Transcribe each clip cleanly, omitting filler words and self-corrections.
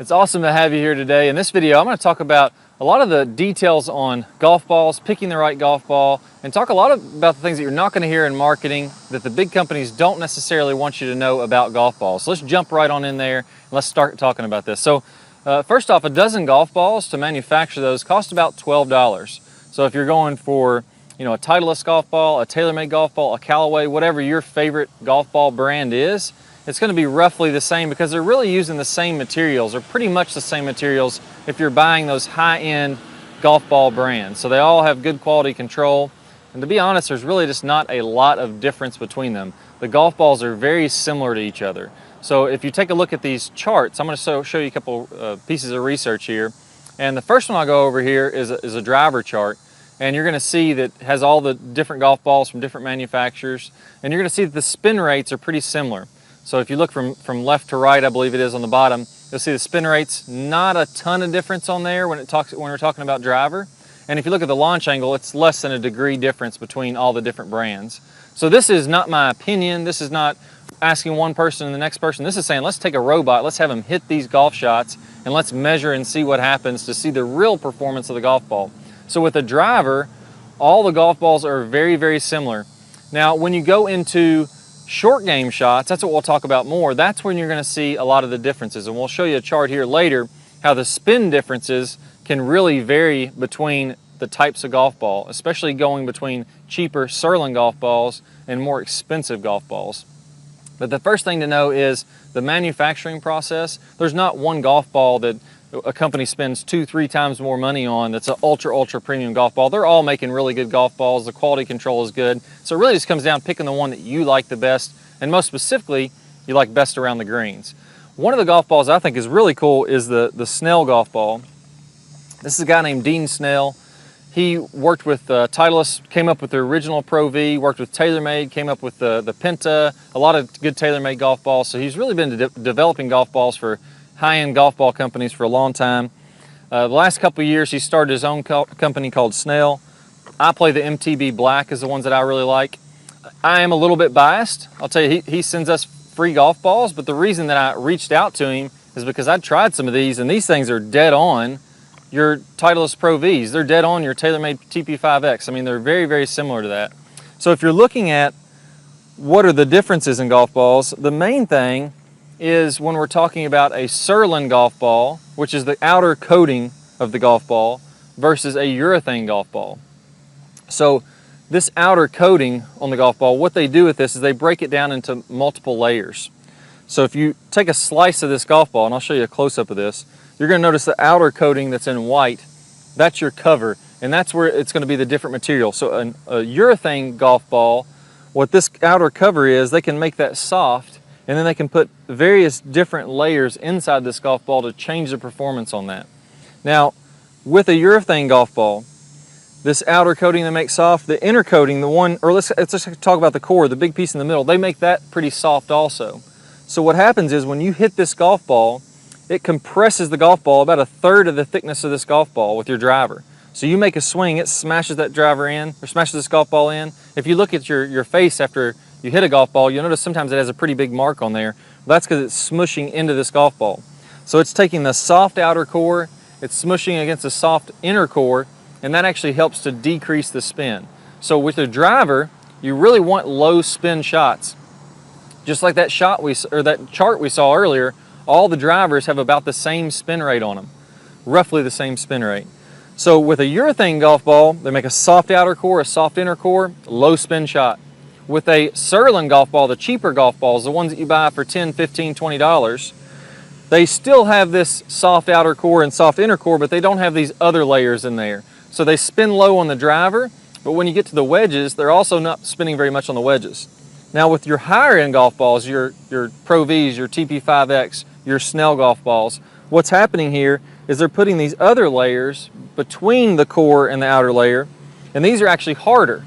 It's awesome to have you here today. In this video, I'm going to talk about a lot of the details on golf balls, picking the right golf ball, and talk a lot about the things that you're not going to hear in marketing that the big companies don't necessarily want you to know about golf balls. So let's jump right on in there and let's start talking about this. So first off, a dozen golf balls to manufacture those cost about $12. So if you're going for a Titleist golf ball, a TaylorMade golf ball, a Callaway, whatever your favorite golf ball brand is, it's going to be roughly the same because they're really using the same materials, or pretty much the same materials if you're buying those high-end golf ball brands. So they all have good quality control, and to be honest, there's really just not a lot of difference between them. The golf balls are very similar to each other. So if you take a look at these charts, I'm going to show you a couple pieces of research here. And the first one I'll go over here is a driver chart. And you're going to see that it has all the different golf balls from different manufacturers. And you're going to see that the spin rates are pretty similar. So if you look from left to right, I believe it is on the bottom, you'll see the spin rates, not a ton of difference on there when we're talking about driver. And if you look at the launch angle, it's less than a degree difference between all the different brands. So this is not my opinion. This is not asking one person and the next person. This is saying, let's take a robot, let's have them hit these golf shots, and let's measure and see what happens to see the real performance of the golf ball. So with a driver, all the golf balls are very, very similar. Now, when you go into short game shots, that's what we'll talk about more. That's when you're going to see a lot of the differences. And we'll show you a chart here later how the spin differences can really vary between the types of golf ball, especially going between cheaper Surlyn golf balls and more expensive golf balls. But the first thing to know is the manufacturing process. There's not one golf ball that a company spends 2-3 times more money on that's an ultra premium golf ball. They're all making really good golf balls. The quality control is good. So it really just comes down to picking the one that you like the best, and most specifically, you like best around the greens. One of the golf balls I think is really cool is the Snell golf ball. This is a guy named Dean Snell. He worked with Titleist, came up with the original Pro V, worked with TaylorMade, came up with the Penta, a lot of good TaylorMade golf balls. So he's really been developing golf balls for high-end golf ball companies for a long time. The last couple of years, he started his own company called Snell. I play the MTB Black is the ones that I really like. I am a little bit biased. I'll tell you, he sends us free golf balls, but the reason that I reached out to him is because I tried some of these, and these things are dead on your Titleist Pro Vs. They're dead on your TaylorMade TP5X. I mean, they're very, very similar to that. So if you're looking at what are the differences in golf balls, the main thing is when we're talking about a Surlyn golf ball, which is the outer coating of the golf ball, versus a urethane golf ball. So this outer coating on the golf ball, what they do with this is they break it down into multiple layers. So if you take a slice of this golf ball, and I'll show you a close-up of this, you're going to notice the outer coating that's in white, that's your cover, and that's where it's going to be the different material. So a urethane golf ball, what this outer cover is, they can make that soft, and then they can put various different layers inside this golf ball to change the performance on that. Now, with a urethane golf ball, this outer coating they make soft, the inner coating, let's just talk about the core, the big piece in the middle, they make that pretty soft also. So what happens is when you hit this golf ball, it compresses the golf ball about 1/3 of the thickness of this golf ball with your driver. So you make a swing, it smashes that driver in, or smashes this golf ball in. If you look at your face after you hit a golf ball, you'll notice sometimes it has a pretty big mark on there. Well, that's because it's smushing into this golf ball. So it's taking the soft outer core, it's smushing against the soft inner core, and that actually helps to decrease the spin. So with a driver, you really want low spin shots. Just like that chart we saw earlier, all the drivers have about the same spin rate on them, roughly the same spin rate. So with a urethane golf ball, they make a soft outer core, a soft inner core, low spin shot. With a Surlyn golf ball, the cheaper golf balls, the ones that you buy for $10, $15, $20, they still have this soft outer core and soft inner core, but they don't have these other layers in there. So they spin low on the driver, but when you get to the wedges, they're also not spinning very much on the wedges. Now with your higher end golf balls, your Pro Vs, your TP5X, your Snell golf balls, what's happening here is they're putting these other layers between the core and the outer layer, and these are actually harder.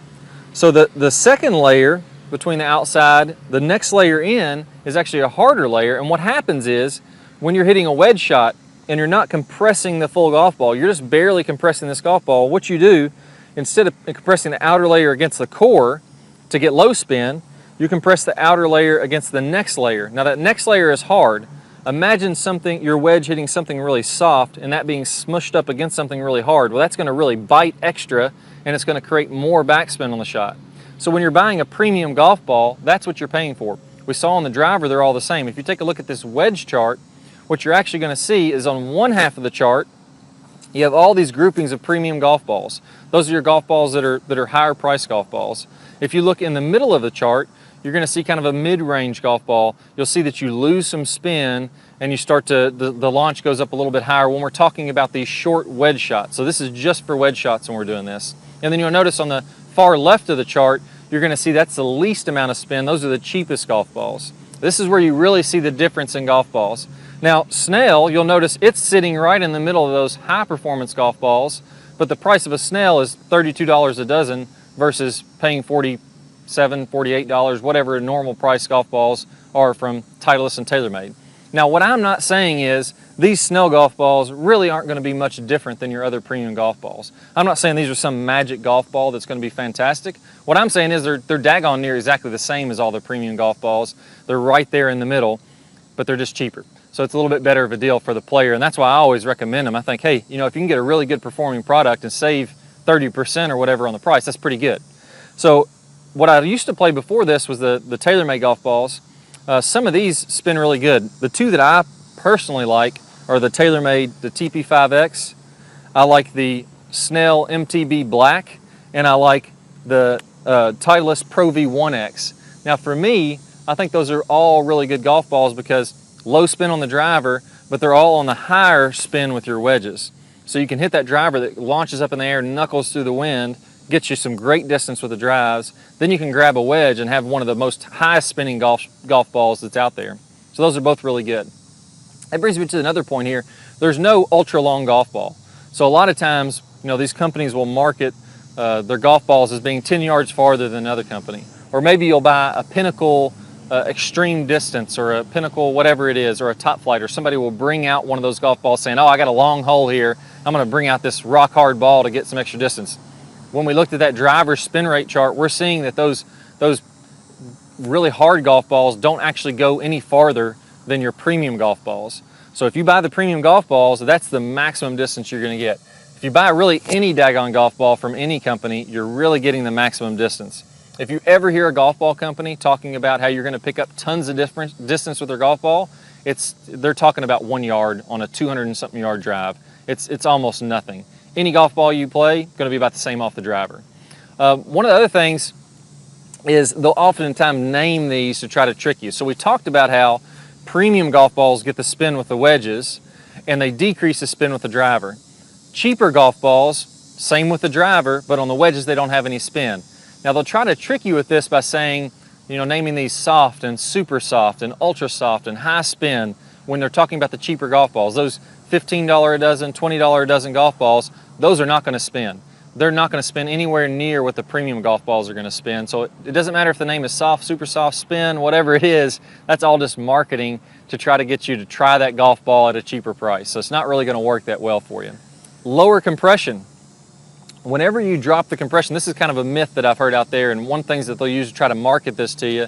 So the second layer between the outside, the next layer in, is actually a harder layer, and what happens is when you're hitting a wedge shot and you're not compressing the full golf ball, you're just barely compressing this golf ball, what you do, instead of compressing the outer layer against the core to get low spin, you compress the outer layer against the next layer. Now that next layer is hard, Imagine your wedge hitting something really soft and that being smushed up against something really hard. Well, that's going to really bite extra and it's going to create more backspin on the shot. So when you're buying a premium golf ball, that's what you're paying for. We saw on the driver, they're all the same. If you take a look at this wedge chart, what you're actually going to see is on one half of the chart, you have all these groupings of premium golf balls. Those are your golf balls that are higher priced golf balls. If you look in the middle of the chart, you're going to see kind of a mid-range golf ball. You'll see that you lose some spin and you start to, the launch goes up a little bit higher when we're talking about these short wedge shots. So this is just for wedge shots when we're doing this. And then you'll notice on the far left of the chart, you're going to see that's the least amount of spin. Those are the cheapest golf balls. This is where you really see the difference in golf balls. Now, Snell, you'll notice it's sitting right in the middle of those high-performance golf balls, but the price of a Snell is $32 a dozen versus paying $47, $48, whatever normal price golf balls are from Titleist and TaylorMade. Now, what I'm not saying is these Snell golf balls really aren't going to be much different than your other premium golf balls. I'm not saying these are some magic golf ball that's going to be fantastic. What I'm saying is they're daggone near exactly the same as all the premium golf balls. They're right there in the middle, but they're just cheaper. So it's a little bit better of a deal for the player, and that's why I always recommend them. I think, hey, you know, if you can get a really good performing product and save 30% or whatever on the price, that's pretty good. So what I used to play before this was the TaylorMade golf balls. Some of these spin really good. The two that I personally like are the TaylorMade, the TP5X. I like the Snell MTB Black, and I like the Titleist Pro V1X. Now for me, I think those are all really good golf balls because low spin on the driver, but they're all on the higher spin with your wedges. So you can hit that driver that launches up in the air, knuckles through the wind, gets you some great distance with the drives. Then you can grab a wedge and have one of the most high spinning golf balls that's out there. So those are both really good. That brings me to another point here. There's no ultra long golf ball. So a lot of times, you know, these companies will market their golf balls as being 10 yards farther than another company. Or maybe you'll buy a Pinnacle extreme distance or a Pinnacle whatever it is, or a Top Flight, or somebody will bring out one of those golf balls saying, oh, I got a long hole here, I'm going to bring out this rock hard ball to get some extra distance. When we looked at that driver spin rate chart, we're seeing that those really hard golf balls don't actually go any farther than your premium golf balls. So if you buy the premium golf balls, that's the maximum distance you're going to get. If you buy really any daggone golf ball from any company, you're really getting the maximum distance. If you ever hear a golf ball company talking about how you're going to pick up tons of different distance with their golf ball, they're talking about 1 yard on a 200 and something yard drive. It's almost nothing. Any golf ball you play, going to be about the same off the driver. One of the other things is they'll oftentimes name these to try to trick you. So we talked about how premium golf balls get the spin with the wedges and they decrease the spin with the driver. Cheaper golf balls, same with the driver, but on the wedges they don't have any spin. Now they'll try to trick you with this by saying, you know, naming these soft and super soft and ultra soft and high spin when they're talking about the cheaper golf balls. Those $15 a dozen, $20 a dozen golf balls, those are not going to spin. They're not going to spin anywhere near what the premium golf balls are going to spin. So it doesn't matter if the name is soft, super soft, spin, whatever it is, that's all just marketing to try to get you to try that golf ball at a cheaper price. So it's not really going to work that well for you. Lower compression. Whenever you drop the compression, this is kind of a myth that I've heard out there, and one of the things that they'll use to try to market this to you,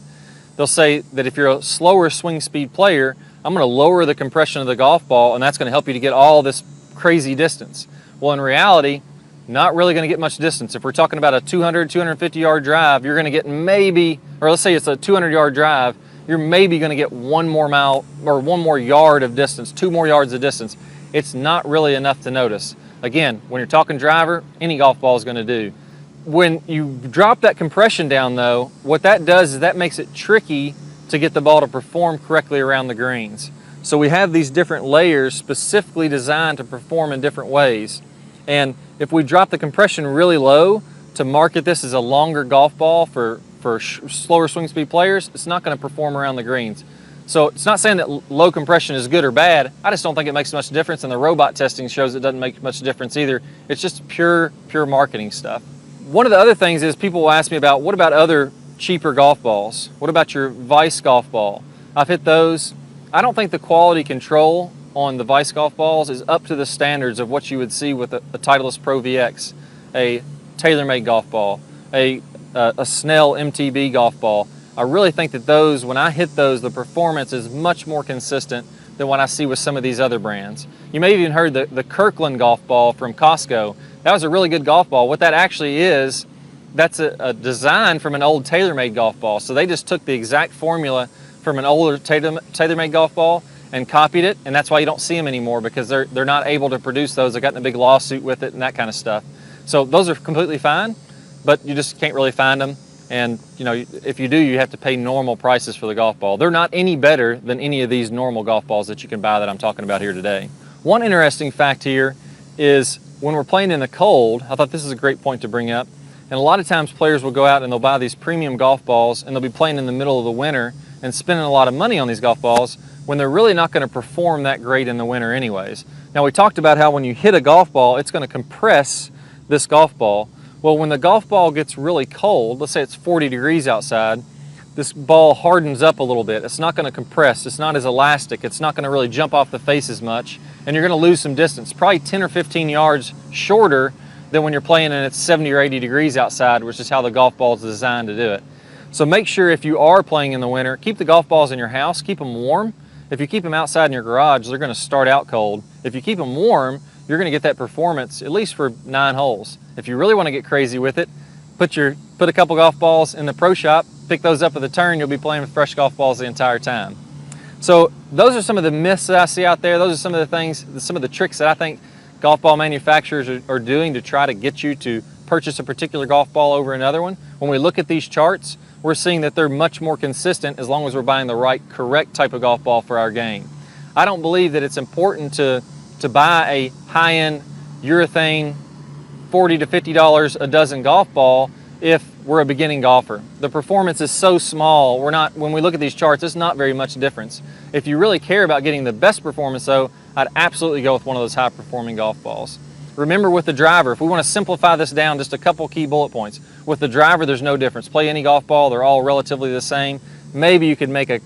they'll say that if you're a slower swing speed player, I'm going to lower the compression of the golf ball and that's going to help you to get all this crazy distance. Well, in reality, not really going to get much distance. If we're talking about a 200, 250 yard drive, you're going to get maybe, or let's say it's a 200 yard drive, you're maybe going to get 1 more mile or 1 more yard of distance, 2 more yards of distance. It's not really enough to notice. Again, when you're talking driver, any golf ball is going to do. When you drop that compression down though, what that does is that makes it tricky to get the ball to perform correctly around the greens. So we have these different layers specifically designed to perform in different ways. And if we drop the compression really low to market this as a longer golf ball for slower swing speed players, it's not going to perform around the greens. So it's not saying that low compression is good or bad. I just don't think it makes much difference, and the robot testing shows it doesn't make much difference either. It's just pure marketing stuff. One of the other things is people will ask me about, what about other cheaper golf balls? What about your Vice golf ball? I've hit those. I don't think the quality control on the Vice golf balls is up to the standards of what you would see with a Titleist Pro VX, a TaylorMade golf ball, a Snell MTB golf ball. I really think that those, when I hit those, the performance is much more consistent than what I see with some of these other brands. You may have even heard the Kirkland golf ball from Costco. That was a really good golf ball. What that actually is, that's a design from an old TaylorMade golf ball. So they just took the exact formula from an older TaylorMade golf ball and copied it, and that's why you don't see them anymore, because they're not able to produce those. They got in a big lawsuit with it and that kind of stuff. So those are completely fine, but you just can't really find them. And you know, if you do, you have to pay normal prices for the golf ball. They're not any better than any of these normal golf balls that you can buy that I'm talking about here today. One interesting fact here is when we're playing in the cold, I thought this is a great point to bring up. And a lot of times players will go out and they'll buy these premium golf balls and they'll be playing in the middle of the winter and spending a lot of money on these golf balls when they're really not going to perform that great in the winter anyways. Now, we talked about how when you hit a golf ball, it's going to compress this golf ball. Well, when the golf ball gets really cold, let's say it's 40 degrees outside, this ball hardens up a little bit. It's not going to compress. It's not as elastic. It's not going to really jump off the face as much, and you're going to lose some distance, probably 10 or 15 yards shorter than when you're playing and it's 70 or 80 degrees outside, which is how the golf ball is designed to do it. So make sure if you are playing in the winter, keep the golf balls in your house, keep them warm. If you keep them outside in your garage, they're going to start out cold. If you keep them warm, you're going to get that performance at least for 9 holes. If you really want to get crazy with it, put a couple golf balls in the pro shop, pick those up at the turn, you'll be playing with fresh golf balls the entire time. So those are some of the myths that I see out there. Those are some of the things, some of the tricks that I think golf ball manufacturers are doing to try to get you to purchase a particular golf ball over another one. When we look at these charts, we're seeing that they're much more consistent as long as we're buying the right, correct type of golf ball for our game. I don't believe that it's important to buy a high-end urethane $40 to $50 a dozen golf ball if we're a beginning golfer. The performance is so small, when we look at these charts, it's not very much difference. If you really care about getting the best performance though, I'd absolutely go with one of those high performing golf balls. Remember with the driver, if we want to simplify this down, just a couple key bullet points. With the driver, there's no difference. Play any golf ball, they're all relatively the same. Maybe you could make a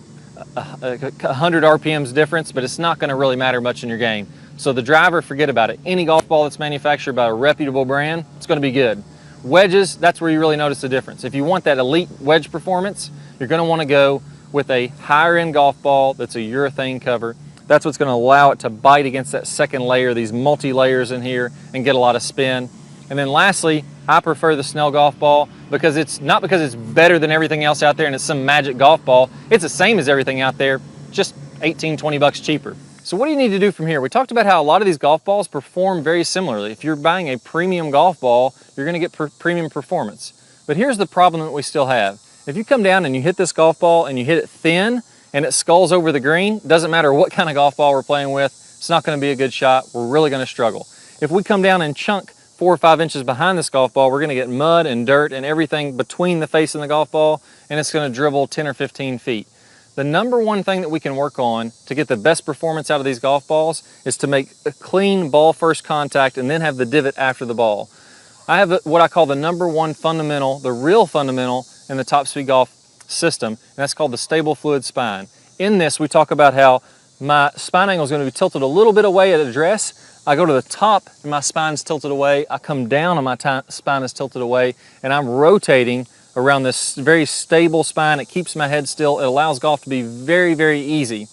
100 RPMs difference, but it's not going to really matter much in your game. So the driver, forget about it. Any golf ball that's manufactured by a reputable brand, it's going to be good. Wedges, that's where you really notice the difference. If you want that elite wedge performance, you're going to want to go with a higher end golf ball that's a urethane cover. That's what's going to allow it to bite against that second layer, these multi-layers in here, and get a lot of spin. And then lastly, I prefer the Snell golf ball because it's not because it's better than everything else out there and it's some magic golf ball. It's the same as everything out there, just 18, 20 bucks cheaper. So what do you need to do from here? We talked about how a lot of these golf balls perform very similarly. If you're buying a premium golf ball, you're going to get premium performance. But here's the problem that we still have. If you come down and you hit this golf ball and you hit it thin and it sculls over the green, doesn't matter what kind of golf ball we're playing with, it's not going to be a good shot. We're really going to struggle. If we come down and chunk 4 or 5 inches behind this golf ball, we're going to get mud and dirt and everything between the face and the golf ball, and it's going to dribble 10 or 15 feet. The number one thing that we can work on to get the best performance out of these golf balls is to make a clean ball first contact and then have the divot after the ball. I have what I call the number one fundamental, the real fundamental in the Top Speed Golf system, and that's called the stable fluid spine. In this, we talk about how my spine angle is going to be tilted a little bit away at address. I go to the top and my spine's tilted away. I come down and my spine is tilted away, and I'm rotating around this very stable spine. It keeps my head still. It allows golf to be very, very easy.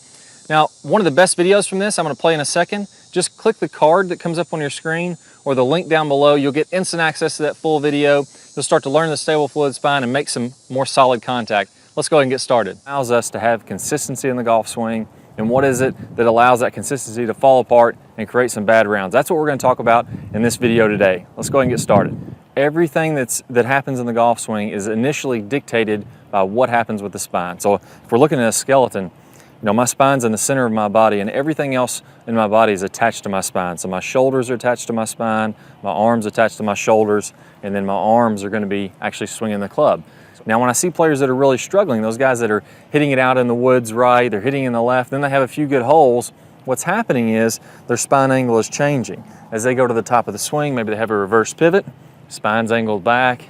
Now, one of the best videos from this I'm going to play in a second. Just click the card that comes up on your screen or the link down below. You'll get instant access to that full video. You'll start to learn the stable fluid spine and make some more solid contact. Let's go ahead and get started. It allows us to have consistency in the golf swing. And what is it that allows that consistency to fall apart and create some bad rounds? That's what we're going to talk about in this video today. Let's go ahead and get started. Everything that happens in the golf swing is initially dictated by what happens with the spine. So if we're looking at a skeleton, you know, my spine's in the center of my body and everything else in my body is attached to my spine. So my shoulders are attached to my spine, my arms attached to my shoulders, and then my arms are going to be actually swinging the club. Now when I see players that are really struggling, those guys that are hitting it out in the woods right, they're hitting in the left, then they have a few good holes, what's happening is their spine angle is changing. As they go to the top of the swing, maybe they have a reverse pivot, spine's angled back,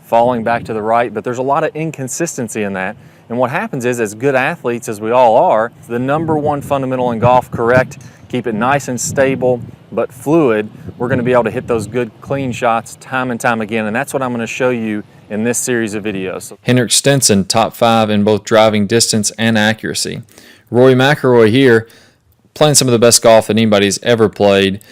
falling back to the right, but there's a lot of inconsistency in that. And what happens is, as good athletes as we all are, the number one fundamental in golf, correct, keep it nice and stable, but fluid, we're going to be able to hit those good clean shots time and time again. And that's what I'm going to show you in this series of videos. Henrik Stenson, top 5 in both driving distance and accuracy. Rory McIlroy here, playing some of the best golf that anybody's ever played.